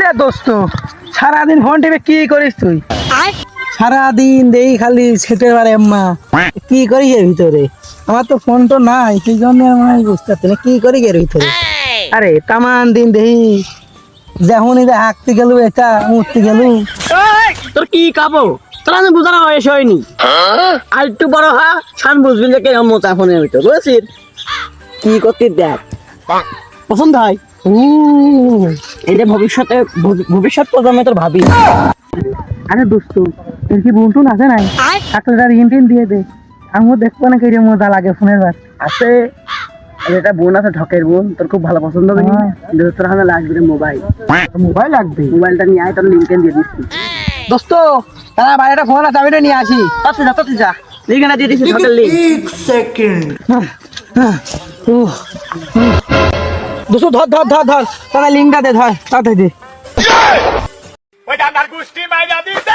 রে দোস্ত, সারাদিন ফোন টিপে কি করিস তুই? সারাদিন দেই খালি ছেটে পারে আম্মা, কি করি এর ভিতরে? আমার তো ফোন তো নাই, সেই জন্য আমি বুঝতে পারছি না কি করি এর ভিতরে। আরে তামান দিন দেই যখনই যে হাঁকতে গেলু এটা মুততে গেলু। তোর কি কাবো তোর আমি বুঝানো বয়স হয়নি। আর একটু বড় হা শান বুঝবি যে কেমন মতো ফোনের ভিতর বুঝছিস কি করতে দেখ পছন্দ হয়। এটা ভবিষ্যৎ প্রজন্মে তোর ভাবি। আরে দোস্ত, এর কি বোন টুন আছে নাই? থাকলে তার ঋণ টিন দিয়ে দে, আমিও দেখবো না কি রে মজা লাগে ফোনের বার। আছে এটা বোন আছে, ঢকের বোন, তোর খুব ভালো পছন্দ হবে। কিন্তু তোর হাতে লাগবে মোবাইল। মোবাইল লাগবে? মোবাইলটা নিয়ে আয়, তোর লিঙ্কে দিয়ে দিচ্ছি। দোস্ত তারা বাইরেটা ফোন আছে, আমি নিয়ে আসি। তাতে যা লিঙ্কটা দিয়ে দিচ্ছি, ঢকের লিঙ্ক। দোস্ত ধর ধর ধর ধর, তারা লিঙ্কটা দে, ধর তাড়াতাড়ি দে। ওই ডান্ডার গুষ্টি মাইরা দিতে